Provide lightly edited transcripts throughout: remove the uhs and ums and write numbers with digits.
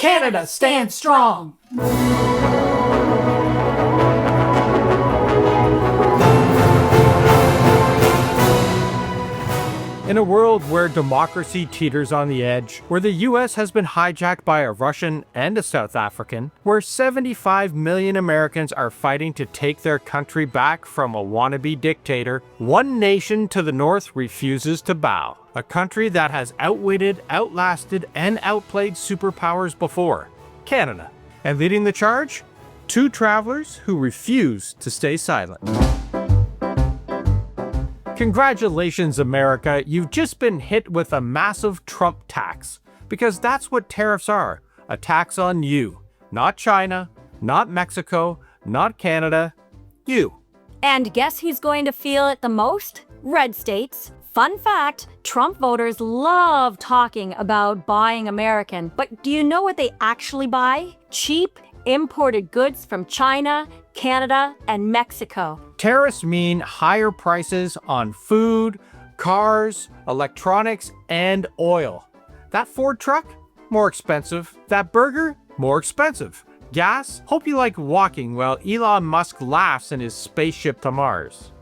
Canada stands strong. In a world where democracy teeters on the edge, where the US has been hijacked by a Russian and a South African, where 75 million Americans are fighting to take their country back from a wannabe dictator, one nation to the north refuses to bow. A country that has outwitted, outlasted, and outplayed superpowers before, Canada. And leading the charge? Two travelers who refuse to stay silent. Congratulations, America, you've just been hit with a massive Trump tax. Because that's what tariffs are, a tax on you. Not China, not Mexico, not Canada, you. And guess who's going to feel it the most? Red states. Fun fact, Trump voters love talking about buying American, but do you know what they actually buy? Cheap, imported goods from China, Canada, and Mexico. Tariffs mean higher prices on food, cars, electronics, and oil. That Ford truck? More expensive. That burger? More expensive. Gas? Hope you like walking while Elon Musk laughs in his spaceship to Mars.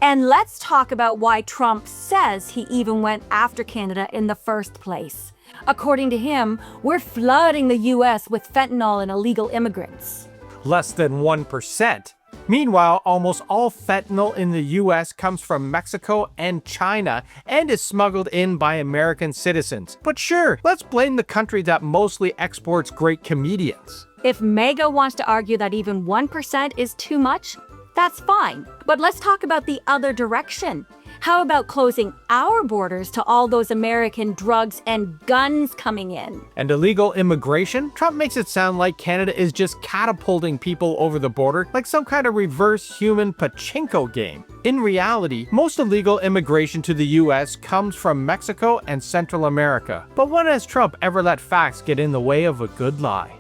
And let's talk about why Trump says he even went after Canada in the first place. According to him, we're flooding the US with fentanyl and illegal immigrants. Less than 1%. Meanwhile, almost all fentanyl in the US comes from Mexico and China and is smuggled in by American citizens. But sure, let's blame the country that mostly exports great comedians. If MAGA wants to argue that even 1% is too much, that's fine. But let's talk about the other direction. How about closing our borders to all those American drugs and guns coming in? And illegal immigration? Trump makes it sound like Canada is just catapulting people over the border like some kind of reverse human pachinko game. In reality, most illegal immigration to the US comes from Mexico and Central America. But when has Trump ever let facts get in the way of a good lie?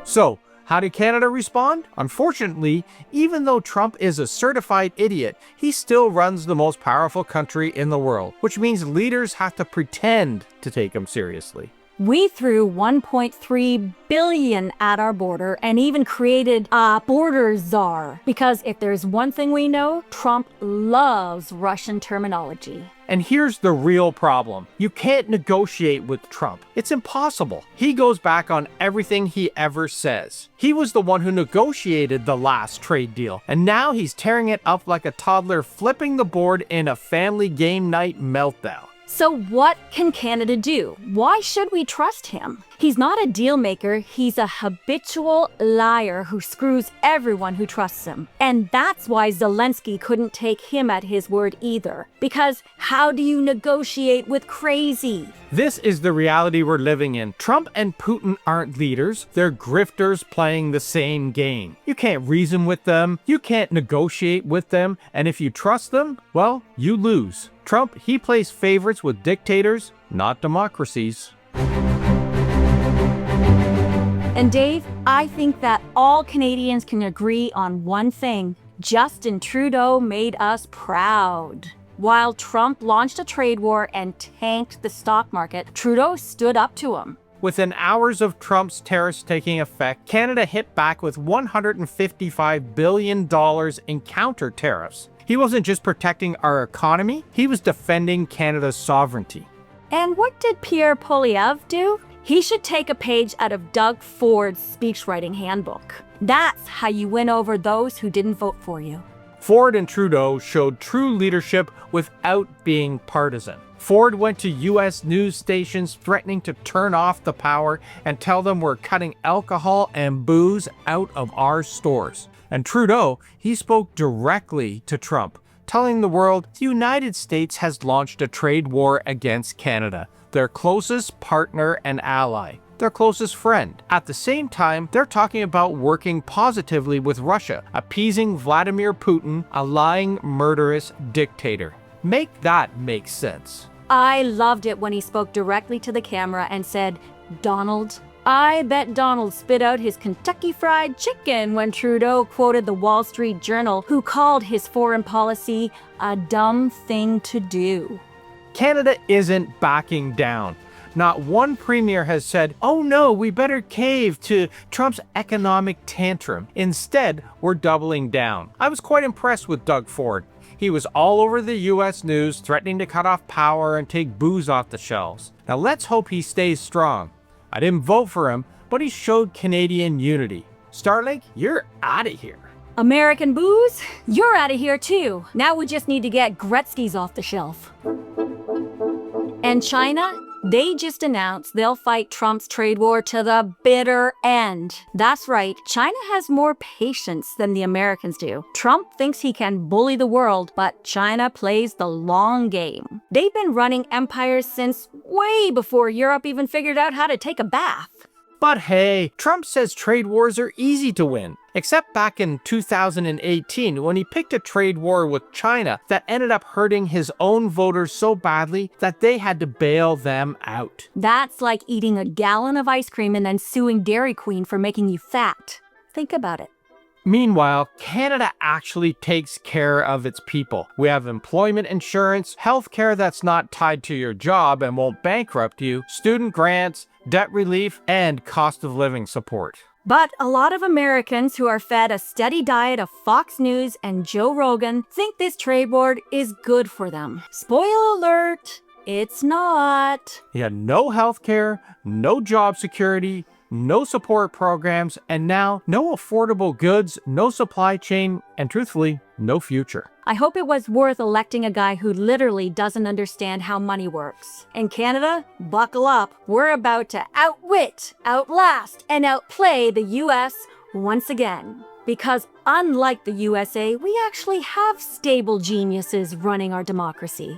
So, how did Canada respond? Unfortunately, even though Trump is a certified idiot, he still runs the most powerful country in the world, which means leaders have to pretend to take him seriously. We threw $1.3 billion at our border and even created a border czar. Because if there's one thing we know, Trump loves Russian terminology. And here's the real problem. You can't negotiate with Trump. It's impossible. He goes back on everything he ever says. He was the one who negotiated the last trade deal, and now he's tearing it up like a toddler flipping the board in a family game night meltdown. So what can Canada do? Why should we trust him? He's not a deal maker, he's a habitual liar who screws everyone who trusts him. And that's why Zelensky couldn't take him at his word either. Because how do you negotiate with crazy? This is the reality we're living in. Trump and Putin aren't leaders, they're grifters playing the same game. You can't reason with them, you can't negotiate with them, and if you trust them, well, you lose. Trump, he plays favorites with dictators, not democracies. And Dave, I think that all Canadians can agree on one thing. Justin Trudeau made us proud. While Trump launched a trade war and tanked the stock market, Trudeau stood up to him. Within hours of Trump's tariffs taking effect, Canada hit back with $155 billion in counter tariffs. He wasn't just protecting our economy, he was defending Canada's sovereignty. And what did Pierre Poilievre do? He should take a page out of Doug Ford's speechwriting handbook. That's how you win over those who didn't vote for you. Ford and Trudeau showed true leadership without being partisan. Ford went to US news stations threatening to turn off the power and tell them we're cutting alcohol and booze out of our stores. And Trudeau, he spoke directly to Trump, telling the world the United States has launched a trade war against Canada, their closest partner and ally, their closest friend. At the same time, they're talking about working positively with Russia, appeasing Vladimir Putin, a lying, murderous dictator. Make that make sense. I loved it when he spoke directly to the camera and said, "Donald." I bet Donald spit out his Kentucky Fried Chicken when Trudeau quoted the Wall Street Journal, who called his foreign policy a dumb thing to do. Canada isn't backing down. Not one premier has said, oh no, we better cave to Trump's economic tantrum. Instead, we're doubling down. I was quite impressed with Doug Ford. He was all over the US news, threatening to cut off power and take booze off the shelves. Now let's hope he stays strong. I didn't vote for him, but he showed Canadian unity. Starlink, you're out of here. American booze? You're out of here too. Now we just need to get Gretzky's off the shelf. And China? They just announced they'll fight Trump's trade war to the bitter end. That's right, China has more patience than the Americans do. Trump thinks he can bully the world, but China plays the long game. They've been running empires since way before Europe even figured out how to take a bath. But hey, Trump says trade wars are easy to win. Except back in 2018 when he picked a trade war with China that ended up hurting his own voters so badly that they had to bail them out. That's like eating a gallon of ice cream and then suing Dairy Queen for making you fat. Think about it. Meanwhile, Canada actually takes care of its people. We have employment insurance, healthcare that's not tied to your job and won't bankrupt you, student grants, debt relief, and cost of living support. But a lot of Americans who are fed a steady diet of Fox News and Joe Rogan think this trade war is good for them. Spoiler alert, it's not. He had no healthcare, no job security, no support programs, and now no affordable goods, no supply chain, and truthfully, no future. I hope it was worth electing a guy who literally doesn't understand how money works. In Canada, buckle up. We're about to outwit, outlast, and outplay the US once again. Because unlike the USA, we actually have stable geniuses running our democracy.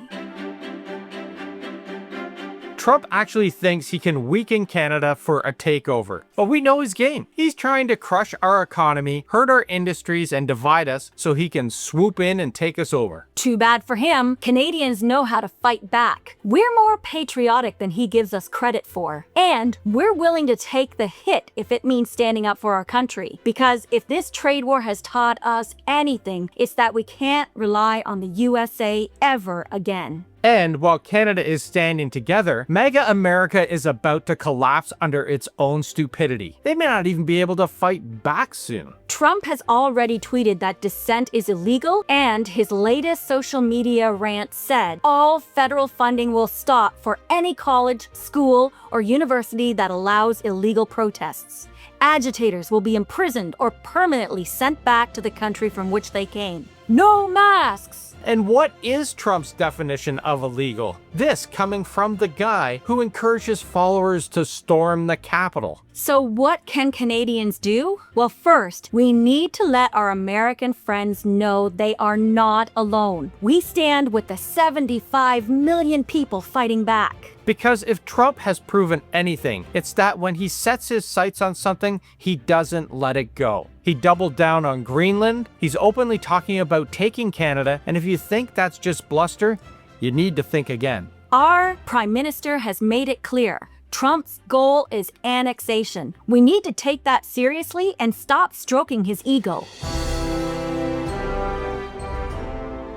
Trump actually thinks he can weaken Canada for a takeover. But we know his game. He's trying to crush our economy, hurt our industries, and divide us so he can swoop in and take us over. Too bad for him. Canadians know how to fight back. We're more patriotic than he gives us credit for. And we're willing to take the hit if it means standing up for our country. Because if this trade war has taught us anything, it's that we can't rely on the USA ever again. And while Canada is standing together, MAGA America is about to collapse under its own stupidity. They may not even be able to fight back soon. Trump has already tweeted that dissent is illegal, and his latest social media rant said all federal funding will stop for any college, school, or university that allows illegal protests. Agitators will be imprisoned or permanently sent back to the country from which they came. No masks! And what is Trump's definition of illegal? This coming from the guy who encourages followers to storm the Capitol. So what can Canadians do? Well, first, we need to let our American friends know they are not alone. We stand with the 75 million people fighting back. Because if Trump has proven anything, it's that when he sets his sights on something, he doesn't let it go. He doubled down on Greenland, he's openly talking about taking Canada, and if you think that's just bluster, you need to think again. Our Prime Minister has made it clear. Trump's goal is annexation. We need to take that seriously and stop stroking his ego.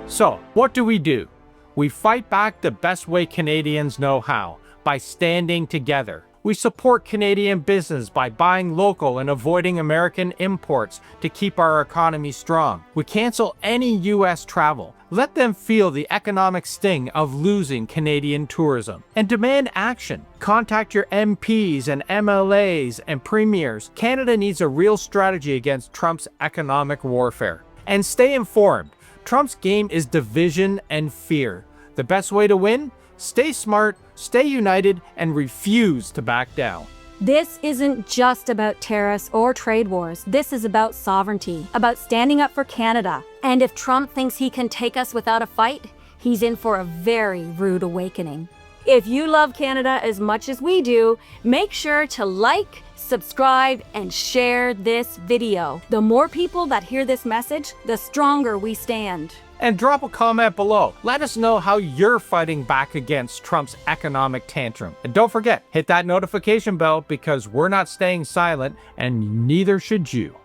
So, what do? We fight back the best way Canadians know how, by standing together. We support Canadian business by buying local and avoiding American imports to keep our economy strong. We cancel any US travel. Let them feel the economic sting of losing Canadian tourism. And demand action. Contact your MPs and MLAs and premiers. Canada needs a real strategy against Trump's economic warfare. And stay informed. Trump's game is division and fear. The best way to win? Stay smart, stay united, and refuse to back down. This isn't just about tariffs or trade wars. This is about sovereignty, about standing up for Canada. And if Trump thinks he can take us without a fight, he's in for a very rude awakening. If you love Canada as much as we do, make sure to like, subscribe, and share this video. The more people that hear this message, the stronger we stand. And drop a comment below. Let us know how you're fighting back against Trump's economic tantrum. And don't forget, hit that notification bell because we're not staying silent and neither should you.